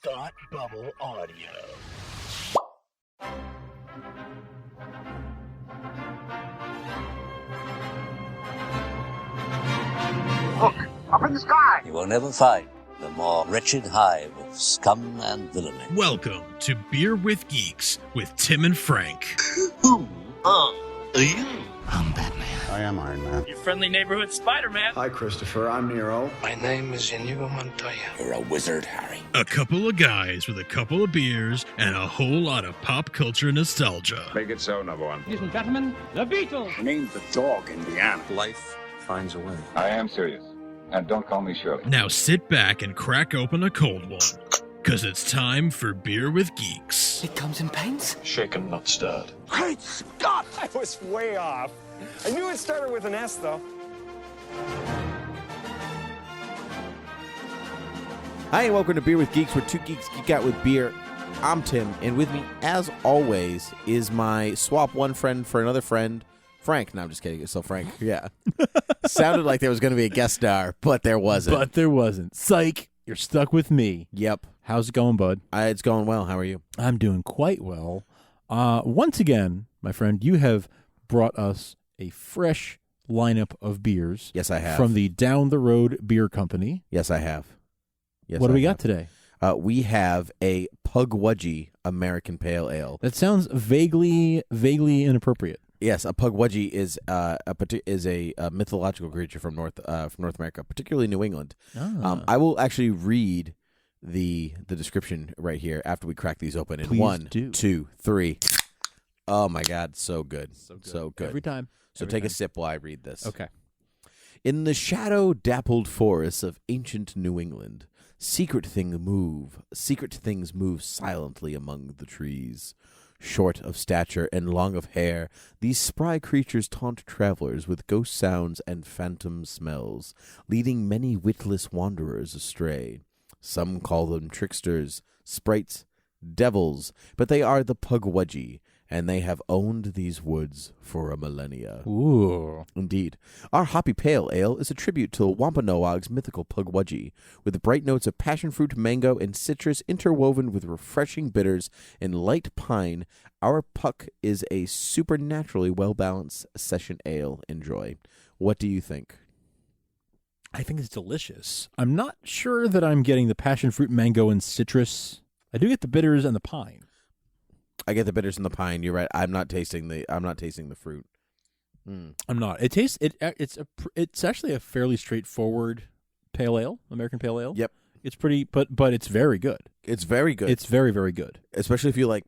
Thought Bubble Audio. Look, up in the sky! You will never find the more wretched hive of scum and villainy. Welcome to Beer with Geeks with Tim and Frank. Who are you? I'm Batman. I am Iron Man. Your friendly neighborhood Spider-Man. Hi, Christopher. I'm Nero. My name is Inigo Montoya. You're a wizard, Harry. A couple of guys with a couple of beers and a whole lot of pop culture nostalgia. Make it so, number one. Ladies and gentlemen, the Beatles. Name the dog, Indiana. Life finds a way. I am serious. And don't call me Shirley. Now sit back and crack open a cold one, because it's time for Beer with Geeks. It comes in pints? Shaken, not stirred. Great Scott! I was way off. I knew it started with an S, though. Hi, and welcome to Beer with Geeks, where two geeks geek out with beer. I'm Tim, and with me, as always, is my swap one friend for another friend, Frank. No, I'm just kidding. It's still Frank. Yeah. Sounded like there was going to be a guest star, but there wasn't. Psych. You're stuck with me. Yep. How's it going, bud? It's going well. How are you? I'm doing quite well. Once again, my friend, you have brought us a fresh lineup of beers. Yes, I have. From the Down the Road Beer Company. Yes, I have. What do we got today? We have a Pukwudgie American Pale Ale. That sounds vaguely inappropriate. Yes, a Pukwudgie is a mythological creature from North America, particularly New England. Ah. I will actually read the description right here after we crack these open. In Please 1, do. 2, 3. Oh my God, so good, so good. Every time. So take a sip while I read this. Okay. In the shadow-dappled forests of ancient New England, secret things move silently among the trees. Short of stature and long of hair, these spry creatures taunt travelers with ghost sounds and phantom smells, leading many witless wanderers astray. Some call them tricksters, sprites, devils, but they are the Pukwudgie, and they have owned these woods for a millennia. Ooh. Indeed. Our Hoppy Pale Ale is a tribute to Wampanoag's mythical Pukwudgie, with bright notes of passion fruit, mango, and citrus interwoven with refreshing bitters and light pine. Our Puck is a supernaturally well-balanced session ale. Enjoy. What do you think? I think it's delicious. I'm not sure that I'm getting the passion fruit, mango, and citrus. I do get the bitters and the pine. I get the bitters and the pine. You're right. I'm not tasting the fruit. I'm not. It's actually a fairly straightforward pale ale, American pale ale. Yep. It's pretty, but it's very good. It's very good. It's very, very good. Especially if you like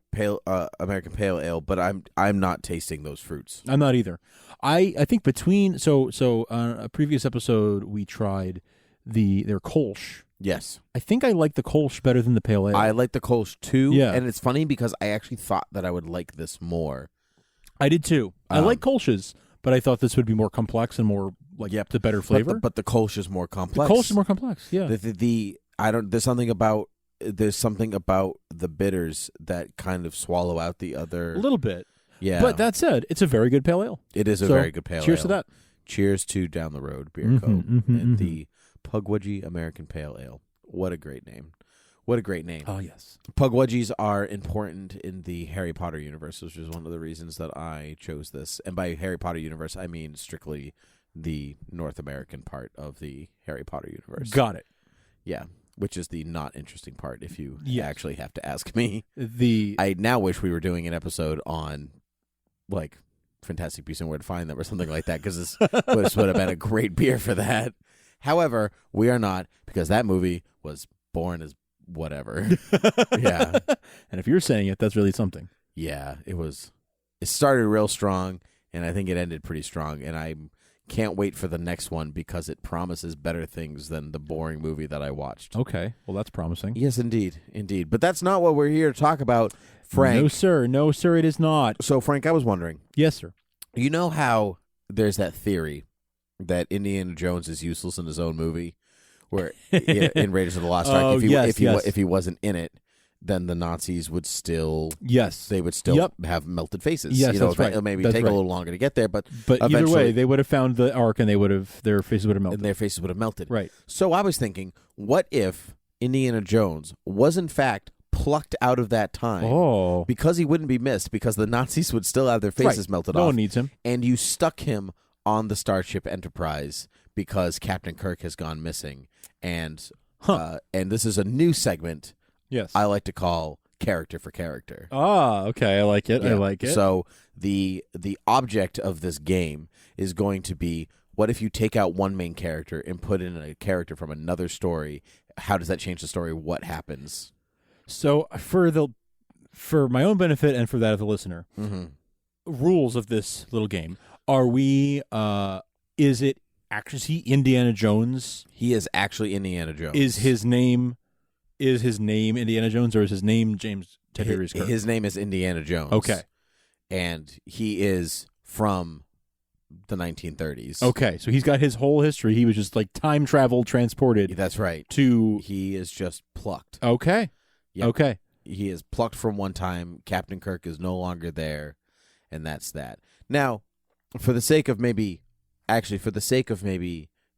American pale ale, but I'm not tasting those fruits. I'm not either. I think between so on a previous episode we tried their Kolsch. Yes. I think I like the Kolsch better than the pale ale. I like the Kolsch too. Yeah. And it's funny because I actually thought that I would like this more. I did too. I like Kolsch's, but I thought this would be more complex and more like the better flavor. But the Kolsch is more complex. The Kolsch is more complex. Yeah. There's something about the bitters that kind of swallow out the other a little bit. Yeah. But that said, it's a very good pale ale. It is a very good pale ale. Cheers to that. Cheers to Down the Road Beer Co. and the Pukwudgie American Pale Ale. What a great name. What a great name. Oh, yes. Pukwudgies are important in the Harry Potter universe, which is one of the reasons that I chose this. And by Harry Potter universe, I mean strictly the North American part of the Harry Potter universe. Got it. Yeah, which is the not interesting part if you actually have to ask me. I now wish we were doing an episode on, like, Fantastic Beasts and Where to Find Them or something like that, because this would have been a great beer for that. However, we are not, because that movie was boring as whatever. Yeah. And if you're saying it, that's really something. Yeah, it was. It started real strong, and I think it ended pretty strong, and I can't wait for the next one because it promises better things than the boring movie that I watched. Okay. Well, that's promising. Yes, indeed. Indeed. But that's not what we're here to talk about, Frank. No, sir. No, sir, it is not. So, Frank, I was wondering. Yes, sir. You know how there's that theory that Indiana Jones is useless in his own movie, where in Raiders of the Lost Ark, if he wasn't in it, then the Nazis would still have melted faces. Yes, that's right. It'll maybe that's take right. a little longer to get there, but either way, they would have found the Ark and their faces would have melted. And their faces would have melted. Right. So I was thinking, what if Indiana Jones, was in fact plucked out of that time because he wouldn't be missed, because the Nazis would still have their faces melted off. No one needs him. And you stuck him on the Starship Enterprise because Captain Kirk has gone missing. And this is a new segment I like to call Character for Character. Okay. I like it. Yeah. I like it. So the object of this game is going to be, what if you take out one main character and put in a character from another story? How does that change the story? What happens? So for my own benefit and for that of the listener, rules of this little game, are we, is it actually Indiana Jones? He is actually Indiana Jones. Is his name Indiana Jones, or is his name James Tiberius Kirk? His name is Indiana Jones. Okay. And he is from the 1930s. Okay, so he's got his whole history. He was just like time travel transported. That's right. He is just plucked. Okay. Yep. Okay. He is plucked from one time. Captain Kirk is no longer there, and that's that. Now, for the sake of maybe,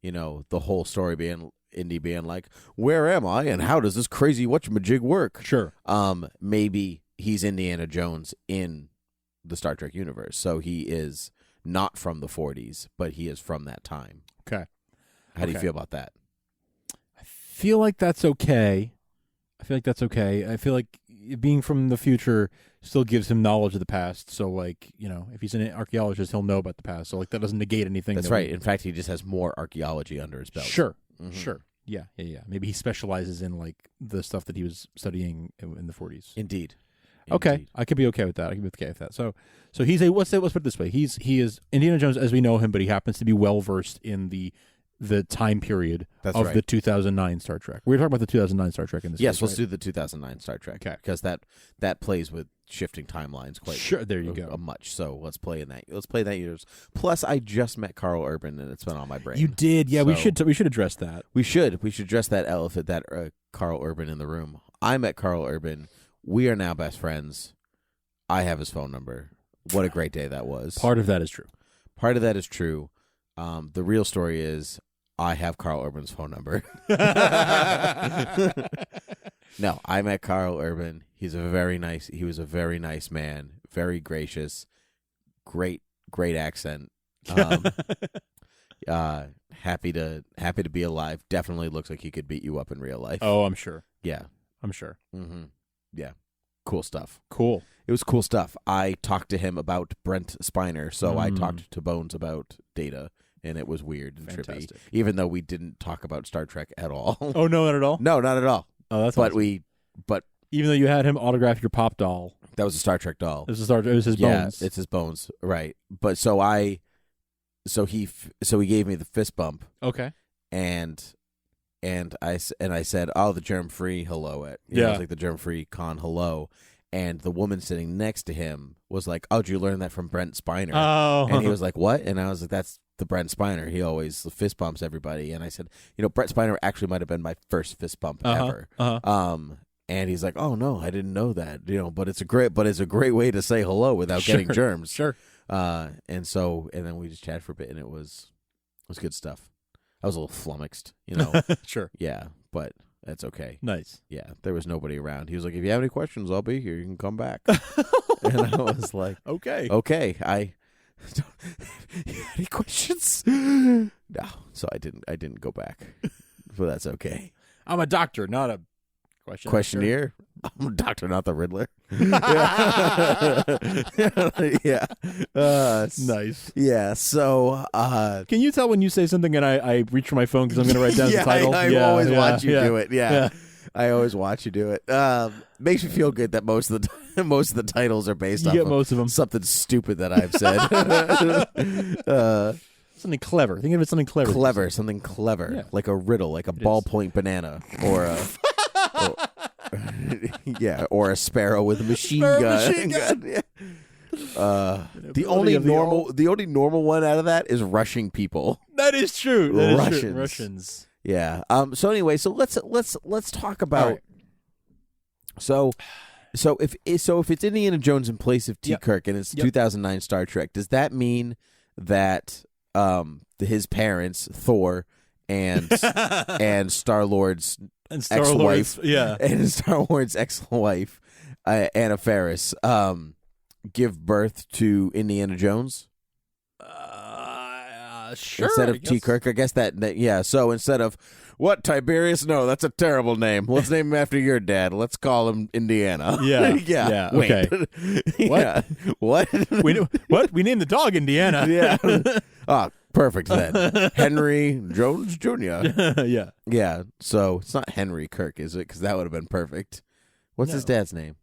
you know, the whole story being Indy being like, where am I and how does this crazy whatchamajig work? Sure. Maybe he's Indiana Jones in the Star Trek universe. So he is not from the 40s, but he is from that time. Okay. How do you feel about that? I feel like that's okay. I feel like being from the future still gives him knowledge of the past. So, like, you know, if he's an archaeologist, he'll know about the past. So, like, that doesn't negate anything. That's right. In fact, he just has more archaeology under his belt. Sure. Sure. Yeah. Maybe he specializes in, like, the stuff that he was studying in the 40s. Indeed. Okay. I could be okay with that. So he's let's put it this way. He is Indiana Jones as we know him, but he happens to be well versed in the time period of the 2009 Star Trek. We're talking about the 2009 Star Trek in this Yes, case, let's right? do the 2009 Star Trek. Okay. Because that plays with shifting timelines quite sure. There you go. Much. So let's play in that. Let's play that years. Plus, I just met Carl Urban, and it's been on my brain. You did, yeah. So we should address that. We should address that elephant, that Carl Urban in the room. I met Carl Urban. We are now best friends. I have his phone number. What a great day that was. Part of that is true. The real story is I have Carl Urban's phone number. No, I met Carl Urban. He was a very nice man, very gracious, great accent. Happy to be alive. Definitely looks like he could beat you up in real life. Oh, I'm sure. Yeah. I'm sure. Mm-hmm. Yeah. Cool stuff. Cool. It was cool stuff. I talked to him about Brent Spiner, so I talked to Bones about Data, and it was weird and trippy. Even though we didn't talk about Star Trek at all. Oh, no, not at all? No, not at all. Oh, that's but awesome. But even though you had him autograph your pop doll. That was a Star Trek doll. It was his bones. Yeah, it's his bones, right. But so he gave me the fist bump. Okay. And I said, oh, the germ-free hello. It was like the germ-free con hello. And the woman sitting next to him was like, oh, did you learn that from Brent Spiner? Oh. And he was like, what? And I was like, that's the Brent Spiner. He always fist bumps everybody. And I said, Brent Spiner actually might have been my first fist bump ever. And he's like, oh, no, I didn't know that. But it's a great way to say hello without getting germs. Sure. And then we just chatted for a bit, and it was good stuff. I was a little flummoxed, Sure. Yeah, but that's okay. Nice. Yeah, there was nobody around. He was like, if you have any questions, I'll be here. You can come back. And I was like, okay. I don't any questions? No. So I didn't go back. But that's okay. I'm a doctor, not a questionnaire. I'm a doctor, not the Riddler. Yeah. Nice. Yeah. So, can you tell when you say something and I reach for my phone because I'm going to write down the title? I always watch you do it. Yeah. I always watch you do it. Makes me feel good that most of the titles are based off most of them. Something stupid that I've said. Something clever. Think of it something clever. Something clever. Yeah. Like a riddle, like a ballpoint banana, or a or a sparrow with a machine gun. Yeah. The only normal one out of that is rushing people. That is true. Russians. Yeah. So anyway, let's talk about. Right. So if it's Indiana Jones in place of T. Kirk and it's 2009 Star Trek, does that mean that his parents, Thor and and Star-Lord's Star-Lord's, ex-wife, and Star-Lord's ex-wife, Anna Faris, give birth to Indiana Jones? Sure. Instead of T. Kirk, I guess that yeah. So instead of what, Tiberius? No, that's a terrible name. Let's name him after your dad. Let's call him Indiana. Yeah. yeah. Wait. Okay. What? What? What? We named the dog Indiana. Yeah. Perfect then. Henry Jones Jr. Yeah. Yeah. So it's not Henry Kirk, is it? Because that would have been perfect. What's his dad's name?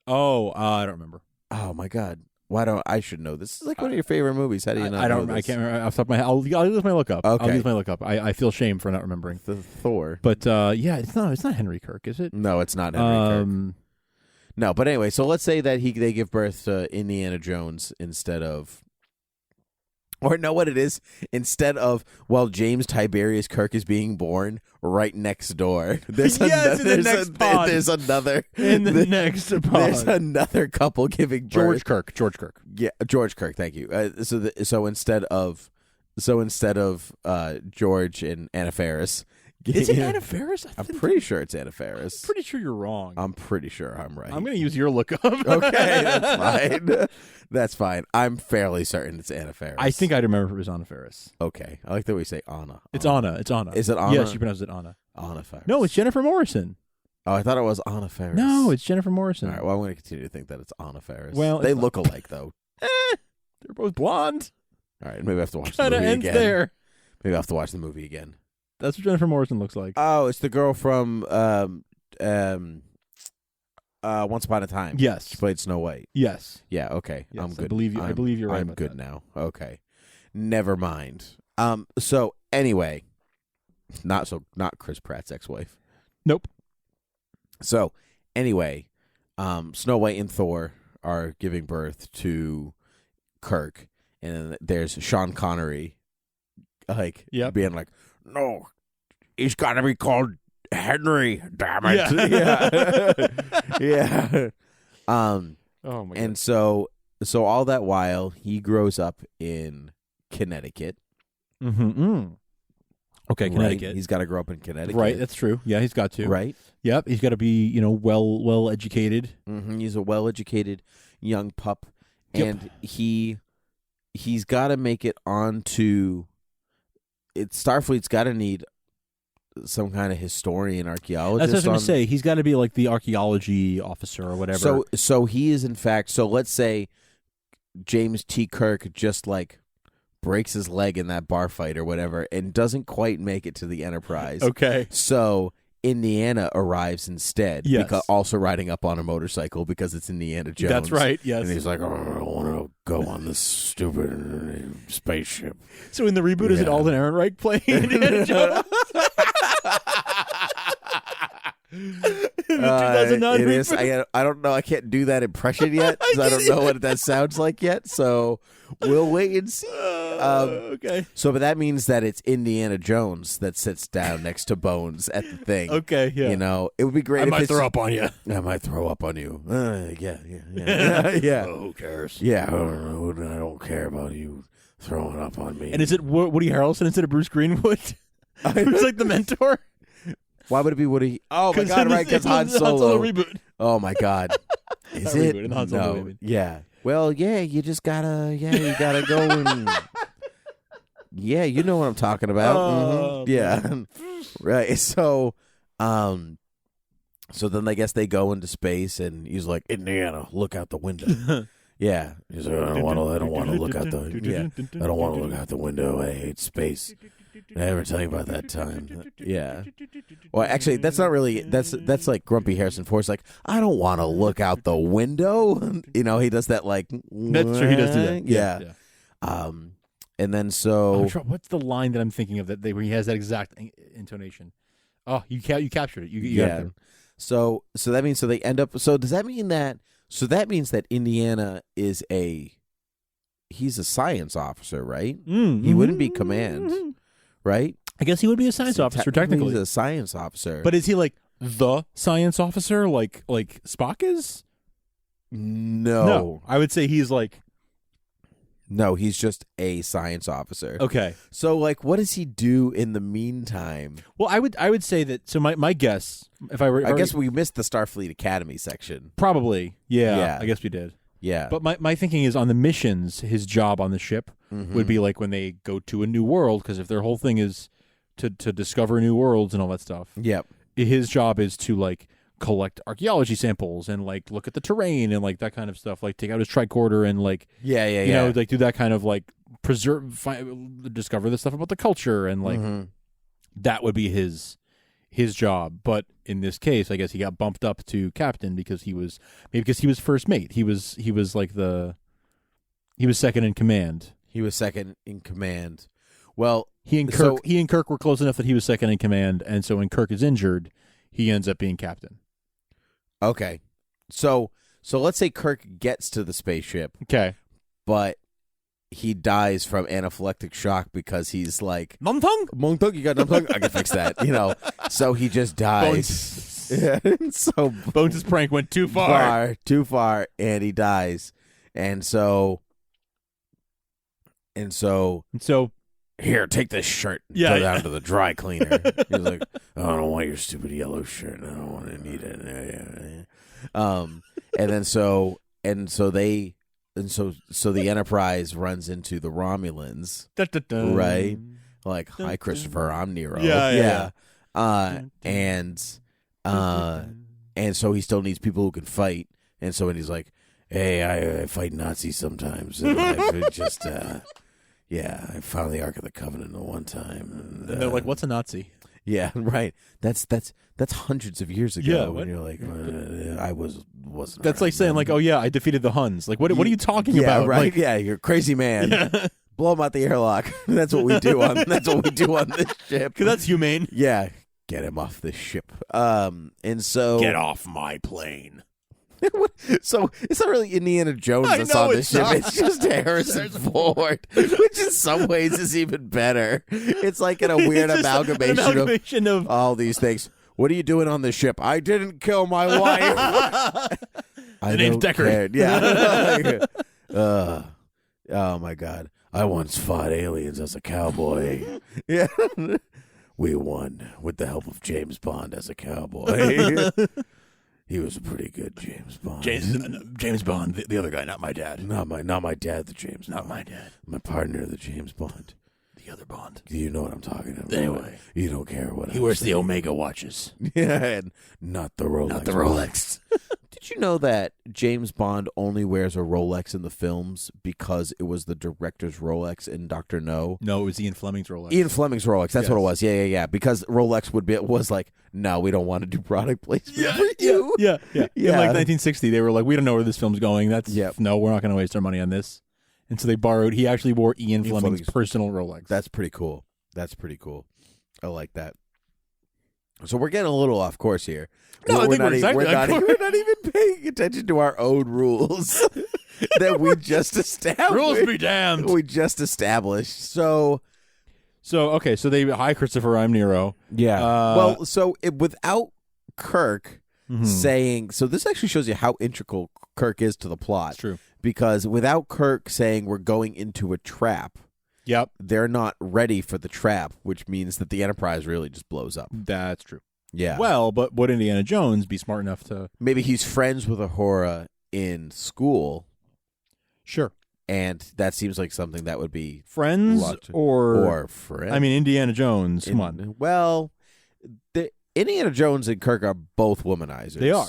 Oh, I don't remember. Oh my God. Why don't I should know? This is like one of your favorite movies. How do you not I don't. know this? I can't remember off the top of my head. I'll use my look up. Okay. I'll use my look up. I feel shame for not remembering. The Thor. But yeah, it's not Henry Kirk, is it? No, it's not Henry Kirk. No, but anyway, so let's say that they give birth to Indiana Jones instead of, or know what it is? Instead of, while James Tiberius Kirk is being born, right next door. There's yes, in the next pod. There's another. In the next pod. There's another couple giving birth. George Kirk. Yeah, George Kirk, thank you. So instead of George and Anna Faris. Is it Anna Faris? I'm pretty sure it's Anna Faris. I'm pretty sure you're wrong. I'm pretty sure I'm right. I'm going to use your lookup. Okay, that's fine. That's fine. I'm fairly certain it's Anna Faris. I think I'd remember if it was Anna Faris. Okay. I like the way you say Anna. It's Anna. It's Anna. Is it Anna? Yes, you pronounce it Anna. Anna Faris. No, it's Jennifer Morrison. Oh, I thought it was Anna Faris. No, it's Jennifer Morrison. All right, well, I'm going to continue to think that it's Anna Faris. Well, they look alike, though. They're both blonde. All right, maybe I have to watch the Kinda movie ends again. there. Maybe I have to watch the movie again. That's what Jennifer Morrison looks like. Oh, it's the girl from Once Upon a Time. Yes. She played Snow White. Yes. Yeah, okay. Yes, I'm good. I believe you're right. I'm about good that. now. Okay. Never mind. So anyway, not Chris Pratt's ex-wife. Nope. So anyway, Snow White and Thor are giving birth to Kirk, and then there's Sean Connery being like, no, he's got to be called Henry, damn it. Yeah. Oh my God. And so all that while he grows up in Connecticut. Mm-hmm. Okay, right? Connecticut. He's got to grow up in Connecticut. Right, that's true. Yeah, he's got to. Right. Yep, he's got to be, well educated. Mm-hmm. He's a well-educated young pup, Yep. and he's got to make it onto it. Starfleet's got to need some kind of historian, archaeologist. That's what I was going to say. He's got to be like the archaeology officer or whatever. So he is, in fact. So let's say James T. Kirk just breaks his leg in that bar fight or whatever, and doesn't quite make it to the Enterprise. Okay. So Indiana arrives instead, Yes. because also riding up on a motorcycle because it's Indiana Jones. That's right, yes. And he's like, oh, I don't want to go on this stupid spaceship. So in the reboot, is it Alden Ehrenreich playing Indiana Jones? In the 2009 it is. reboot? I don't know. I can't do that impression yet because I don't know what that sounds like yet. So we'll wait and see. Okay. So, but that means that it's Indiana Jones that sits down next to Bones at the thing. Okay, yeah. It would be great. I might throw up on you. I might throw up on you. Yeah. Oh, who cares? Yeah, I don't care about you throwing up on me. And is it Woody Harrelson instead of Bruce Greenwood? Who's like the mentor? Why would it be Woody? Oh my God! Right, because Han Solo reboot. Oh my God! Is Not it? reboot, in Han Solo No. reboot. Yeah. Well, yeah. You just gotta. Yeah, you gotta go and. Yeah, you know what I'm talking about. Oh, Yeah. Right. So, so then I guess they go into space, and he's like, Indiana, look out the window. Yeah. He's like, I don't want to look out the. Yeah. I don't want to look out the window. I hate space. Did I ever tell you about that time? Yeah. Well, actually, that's not really. That's like Grumpy Harrison Ford's like, I don't want to look out the window. He does that like. That's true. He does do that. Yeah. And then so. What's the line that I'm thinking of that where he has that exact intonation? Oh, you captured it. You got it. So that means they end up. So does that mean that? So that means that Indiana is he's a science officer, right? Mm-hmm. He wouldn't be command, right? I guess he would be a science officer technically. He's a science officer, But is he like the science officer, like Spock is? no. I would say he's like No, he's just a science officer. Okay. So, like, what does he do in the meantime? Well, I would say that. So my guess, I guess we missed the Starfleet Academy section. Probably. Yeah. I guess we did. Yeah. But my thinking is on the missions, his job on the ship would be like when they go to a new world, because if their whole thing is to discover new worlds and all that stuff. Yep. His job is to like collect archaeology samples and like look at the terrain and like that kind of stuff. Like take out his tricorder and like you know, like do that kind of like discover the stuff about the culture and like that would be his job. But in this case, I guess he got bumped up to captain because he was first mate. He was second in command. He was second in command. Well, he and Kirk were close enough that he was second in command, and so when Kirk is injured, he ends up being captain. Okay. So let's say Kirk gets to the spaceship. Okay. But he dies from anaphylactic shock because he's like, Mongtung, you got numtung? I can fix that, you know. So he just dies. So Bones' prank went too too far, and he dies. And so here, take this shirt. Go down to the dry cleaner. He's like, oh, I don't want your stupid yellow shirt. I don't want to need it. So the Enterprise runs into the Romulans, right? Like, hi, Christopher, I'm Nero. Yeah. And so he still needs people who can fight. And so when he's like, hey, I fight Nazis sometimes. And I just, I found the Ark of the Covenant at one time. And they're like, what's a Nazi? Yeah, right. That's hundreds of years ago. Yeah, when you're like, I wasn't. That's like saying, like, oh yeah, I defeated the Huns. Like, what are you talking about? Right? Like, yeah, you're a crazy man. Yeah. Blow him out the airlock. That's what we do on. That's what we do on this ship. Because that's humane. Yeah, get him off this ship. And so Get off my plane. So it's not really Indiana Jones that's on this ship. It's just Harrison Ford, which in some ways is even better. It's like in a weird amalgamation of all these things. What are you doing on this ship? I didn't kill my wife. The name's Deckard. Yeah. Oh my God. I once fought aliens as a cowboy. Yeah. We won with the help of James Bond as a cowboy. He was a pretty good James Bond. James Bond, the other guy, not my dad. Not my dad, the James Bond. Not my dad. My partner, the James Bond. The other Bond. You know what I'm talking about. Anyway. You don't care what he wears the Omega watches. Yeah, and not the Rolex. Not the Rolex. Did you know that James Bond only wears a Rolex in the films because it was the director's Rolex in Dr. No? No, it was Ian Fleming's Rolex. Ian Fleming's Rolex. That's what it was. Yeah. Because Rolex was like, no, we don't want to do product placement for you. Yeah. In like 1960, they were like, we don't know where this film's going. No, we're not going to waste our money on this. And so they borrowed. He actually wore Ian Fleming's personal Rolex. That's pretty cool. I like that. So we're getting a little off course here. No, we're not even paying attention to our own rules that we just established. Rules be damned. We just established. So okay. So they hi Christopher, I'm Nero. Yeah. Without Kirk saying, so this actually shows you how integral Kirk is to the plot. It's true. Because without Kirk saying we're going into a trap. Yep. They're not ready for the trap, which means that the Enterprise really just blows up. That's true. Yeah. Well, but would Indiana Jones be smart enough to... Maybe he's friends with Uhura in school. Sure. And that seems like something that would be... Friends or friends? I mean, Indiana Jones, come on. Well, Indiana Jones and Kirk are both womanizers. They are.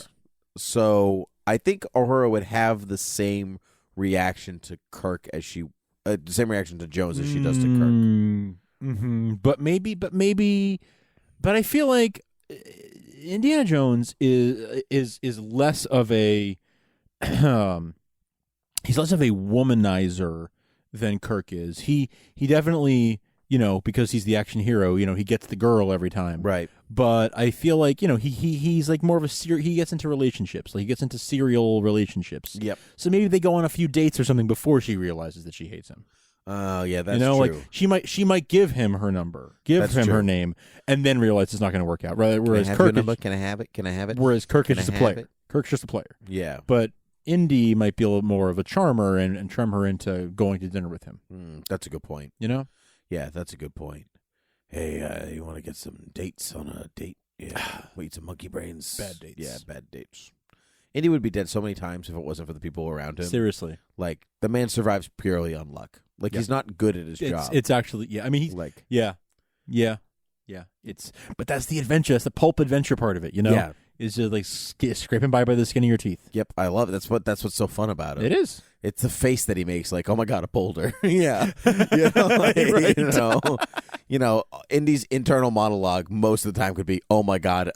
So I think Uhura would have the same reaction to Kirk as she... the same reaction to Jones as she does to Kirk. Mm-hmm. But I feel like Indiana Jones is less of a he's less of a womanizer than Kirk is. He definitely, because he's the action hero, he gets the girl every time. Right. But I feel like, he's like more of he gets into relationships. Like he gets into serial relationships. Yep. So maybe they go on a few dates or something before she realizes that she hates him. Oh, yeah, that's true. Like she might give him her number, her name, and then realize it's not going to work out. Right? Whereas Can I have Kirk your number? Can I have it? Can I have it? Whereas Kirk is just a player. Kirk's just a player. Yeah. But Indy might be a little more of a charmer and charm her into going to dinner with him. That's a good point. You know? Yeah, that's a good point. Hey, you want to get some dates on a date? Yeah, we eat some monkey brains. Bad dates. Yeah, bad dates. Indy would be dead so many times if it wasn't for the people around him. Seriously. Like, the man survives purely on luck. Like, he's not good at his job. It's actually, yeah. I mean, he's, like, yeah. But that's the adventure. That's the pulp adventure part of it, you know? Yeah. Is just like scraping by the skin of your teeth. Yep, I love it. That's what's so fun about it. It is. It's the face that he makes, like, oh my god, a boulder. Yeah, you know, like, right. you know, Indy's internal monologue most of the time could be, oh my god,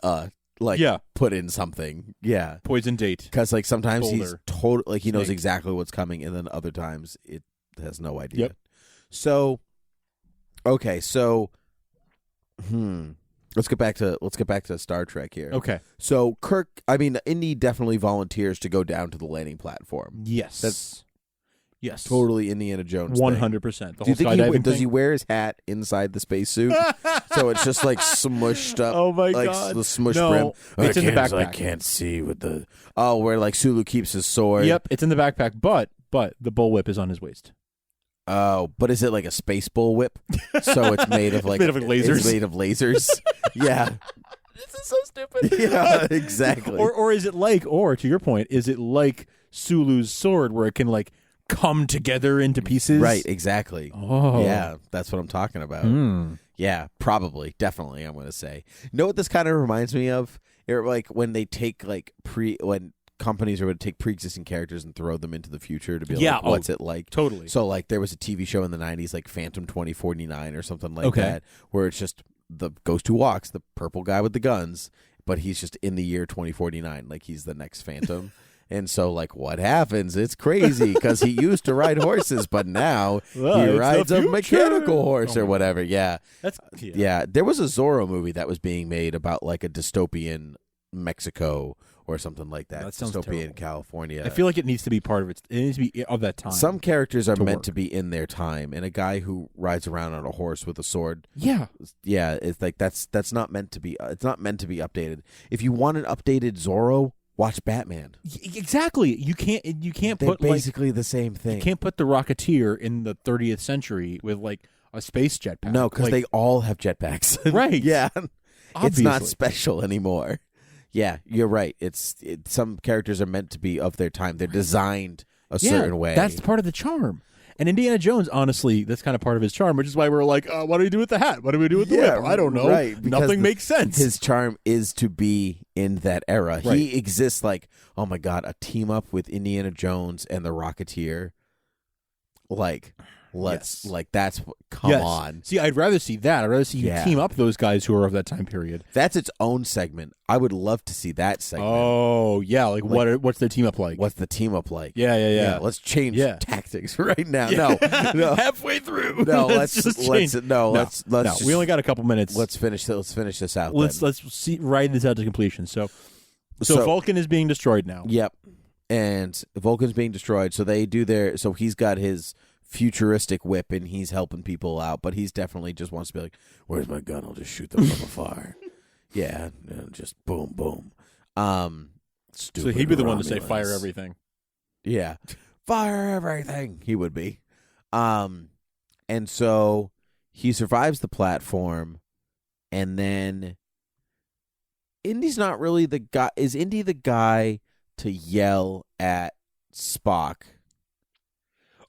put in something. Yeah, poison date. Because like sometimes boulder. he's total, like he knows Snake. exactly what's coming, and then other times it has no idea. Yep. So, okay, so, Let's get back to Star Trek here. Okay. So Indy definitely volunteers to go down to the landing platform. Yes. That's yes. Totally Indiana Jones. 100%. Do you think does he wear his hat inside the spacesuit? So it's just like smushed up. Oh my like, god. The smushed no, brim. it's in the backpack. I can't see with the where like Sulu keeps his sword. Yep, it's in the backpack, but the bullwhip is on his waist. Oh, but is it like a space bull whip? So it's made of like lasers. It's made of lasers. Yeah. This is so stupid. Yeah, exactly. Or is it like, or to your point, is it like Sulu's sword where it can like come together into pieces? Right, exactly. Oh. Yeah, that's what I'm talking about. Yeah, probably. Definitely, I'm going to say. You know what this kind of reminds me of? Like when they take like when companies are going to take pre-existing characters and throw them into the future to be like, what's it like? Totally. So like there was a TV show in the 90s like Phantom 2049 or something like that where it's just the Ghost Who Walks, the purple guy with the guns, but he's just in the year 2049, like he's the next Phantom. And so, like, what happens? It's crazy because he used to ride horses, but now he rides a mechanical horse or whatever. Yeah. Yeah. There was a Zorro movie that was being made about like a dystopian Mexico or something like that. That sounds dystopian terrible. California. I feel like it needs to be part of it. It needs to be of that time. Some characters are meant work. to be in their time, and a guy who rides around on a horse with a sword. Yeah. Yeah. It's like that's not meant to be. It's not meant to be updated. If you want an updated Zorro, watch Batman. Exactly. You can't They're put basically the same thing. You can't put the Rocketeer in the 30th century with like a space jetpack. No, because they all have jetpacks. Right. Yeah. Obviously. It's not special anymore. Yeah, you're right. Some characters are meant to be of their time. They're designed a certain way. That's part of the charm. And Indiana Jones, honestly, that's kind of part of his charm, which is why we're like, what do we do with the hat? What do we do with the whip? I don't know. Right, Nothing makes sense. His charm is to be in that era. Right. He exists like, oh my God, a team up with Indiana Jones and the Rocketeer. Like, come on. See, I'd rather see that. I'd rather see you team up those guys who are of that time period. That's its own segment. I would love to see that segment. Oh, yeah. Like what's their team up like? What's the team up like? Yeah. Let's change tactics right now. No. Halfway through. No, let's let's we only got a couple minutes. Let's finish this out. Let's ride this out to completion. So Vulcan is being destroyed now. Yep. And Vulcan's being destroyed. So they do so he's got his futuristic whip and he's helping people out, but he's definitely just wants to be like, where's my gun? I'll just shoot them from afar. Yeah, just boom, boom. So he'd be the one to say fire everything. Yeah. Fire everything. He would be. And so he survives the platform, and then Indy's not really the guy. Is Indy the guy to yell at Spock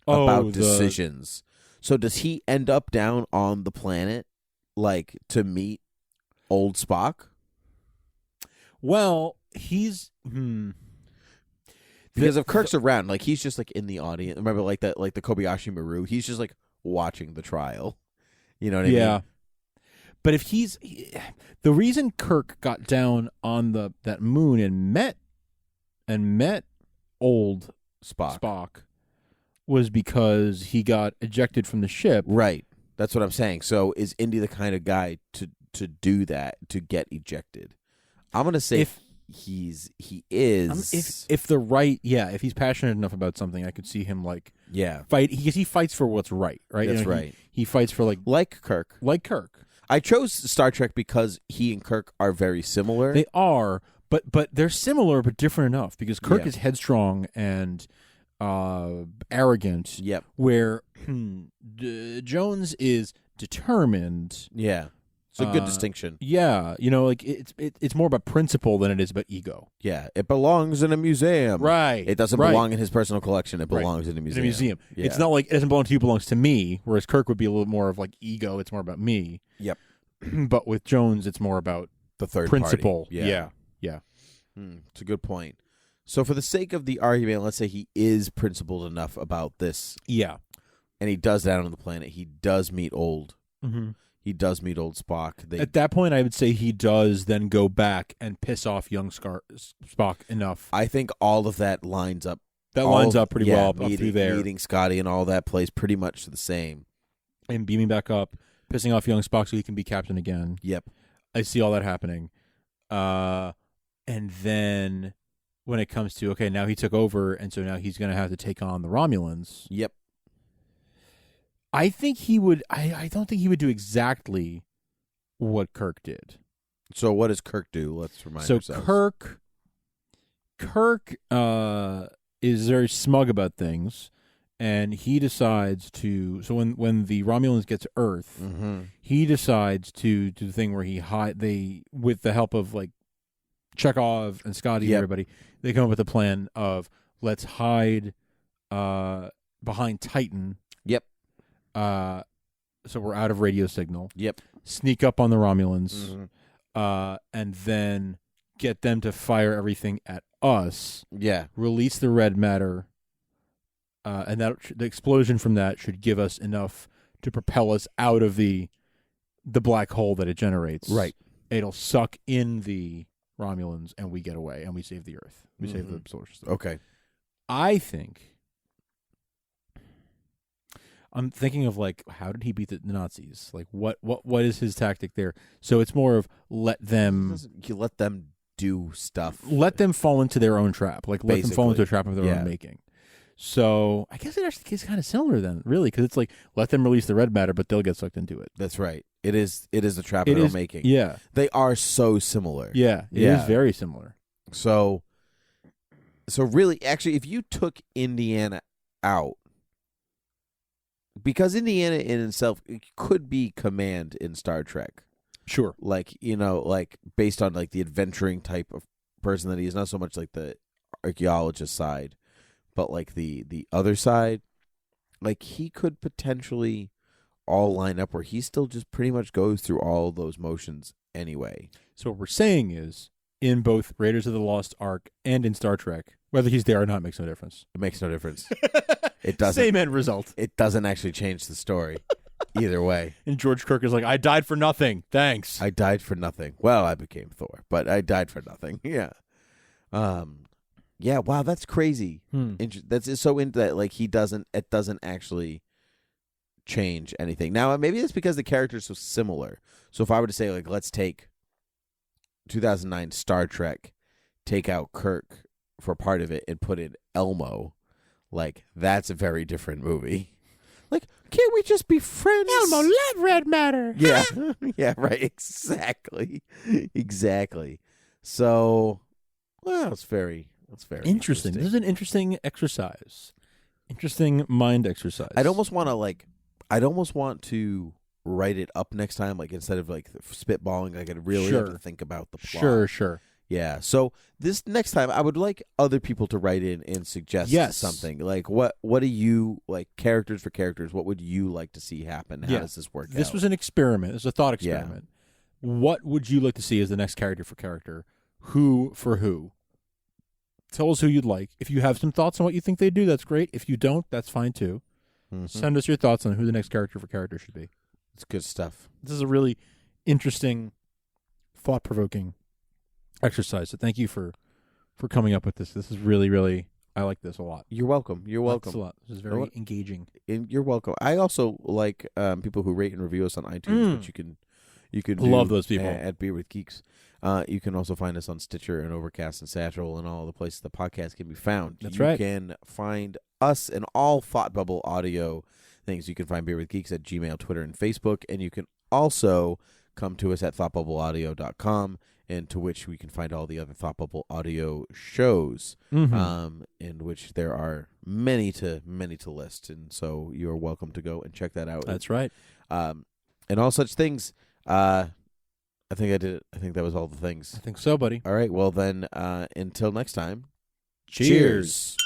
about decisions? So does he end up down on the planet, like, to meet old Spock? Well, he's because if Kirk's around, like, he's just like in the audience. Remember, like that, like the Kobayashi Maru. He's just like watching the trial. You know what I mean? Yeah. But if the reason Kirk got down on that moon and met old Spock was because he got ejected from the ship. Right. That's what I'm saying. So is Indy the kind of guy to do that, to get ejected? I'm going to say he is. If he's passionate enough about something, I could see him fight, because he fights for what's right, right? That's right. He fights for like Kirk. Like Kirk. I chose Star Trek because he and Kirk are very similar. They are, but they're similar but different enough because Kirk is headstrong and arrogant. Yep. Where Jones is determined. Yeah. It's a good distinction. Yeah, like it's more about principle than it is about ego. Yeah, it belongs in a museum. Right. It doesn't belong in his personal collection. It belongs in a museum. In a museum. Yeah. It's not like it doesn't belong to you, it belongs to me, whereas Kirk would be a little more of like ego, it's more about me. Yep. But with Jones, it's more about the third principle. Party. Yeah. It's a good point. So for the sake of the argument, let's say he is principled enough about this. Yeah. And he does that on the planet. He does meet old. Mm-hmm. He does meet old Spock. At that point, I would say he does then go back and piss off young Spock enough. I think all of that lines up. That lines up pretty well up through there. Meeting Scotty and all that plays pretty much the same. And beaming back up, pissing off young Spock so he can be captain again. Yep. I see all that happening. And then when it comes to, okay, now he took over, and so now he's going to have to take on the Romulans. Yep. I think he would. I don't think he would do exactly what Kirk did. So what does Kirk do? Let's remind ourselves. So Kirk is very smug about things, and he decides to. So when the Romulans get to Earth, he decides to do the thing where they with the help of like Chekhov and Scotty and everybody, they come up with a plan of let's hide behind Titan. Yep. So we're out of radio signal. Yep. Sneak up on the Romulans, and then get them to fire everything at us. Yeah. Release the red matter, and that the explosion from that should give us enough to propel us out of the black hole that it generates. Right. It'll suck in the Romulans, and we get away, and we save the Earth. We save the solar system. Okay. I think. I'm thinking of like, how did he beat the Nazis? Like, what is his tactic there? So it's more of let them do stuff. Let them fall into their own trap. Like, let them fall into a trap of their own making. So I guess it actually is kind of similar then, really, because it's like let them release the red matter, but they'll get sucked into it. That's right. It is the trap of their own making. Yeah, they are so similar. Yeah, it is very similar. So really, actually, if you took Indiana out. Because Indiana in itself could be command in Star Trek. Sure. Like, based on like the adventuring type of person that he is, not so much like the archaeologist side, but like the other side. Like he could potentially all line up where he still just pretty much goes through all those motions anyway. So what we're saying is in both Raiders of the Lost Ark and in Star Trek, whether he's there or not makes no difference. It makes no difference. It doesn't. Same end result. It doesn't actually change the story either way. And George Kirk is like, I died for nothing. Thanks. I died for nothing. Well, I became Thor, but I died for nothing. Yeah. Yeah, wow, that's crazy. That's so into that. Like it doesn't actually change anything. Now, maybe it's because the character's so similar. So if I were to say, like, let's take 2009 Star Trek, take out Kirk for part of it and put in Elmo, like, that's a very different movie. Like, can't we just be friends? Elmo, let red matter. Yeah. Yeah, right. Exactly. So, well, it's very interesting. This is an interesting exercise. Interesting mind exercise. I'd almost want to write it up next time, like instead of like spitballing, like I'd really have to think about the plot. Sure. Yeah. So this next time, I would like other people to write in and suggest something. Like, what do you like? Characters for characters. What would you like to see happen? How does this work? This was an experiment. This was a thought experiment. Yeah. What would you like to see as the next character for character? Who for who? Tell us who you'd like. If you have some thoughts on what you think they do, that's great. If you don't, that's fine too. Mm-hmm. Send us your thoughts on who the next character for character should be. It's good stuff. This is a really interesting, thought-provoking exercise. So thank you for coming up with this. This is really, really, I like this a lot. You're welcome. Thanks a lot. This is very engaging. And you're welcome. I also like people who rate and review us on iTunes, which you can do love those people at Beer with Geeks. You can also find us on Stitcher and Overcast and Satchel and all the places the podcast can be found. That's right. You can find us and all Thought Bubble audio things. You can find Beer with Geeks at Gmail, Twitter, and Facebook. And you can also come to us at thoughtbubbleaudio.com, and to which we can find all the other Thought Bubble Audio shows, in which there are many to list. And so you're welcome to go and check that out. That's right. And all such things. I think I did it. I think that was all the things. I think so, buddy. All right. Well, then, until next time. Cheers.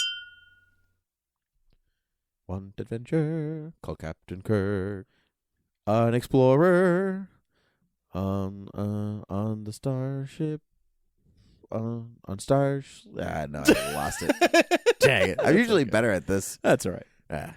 One adventure called Captain Kirk, an explorer on the starship, on stars. No, I lost it. Dang it! I'm usually better at this. That's all right.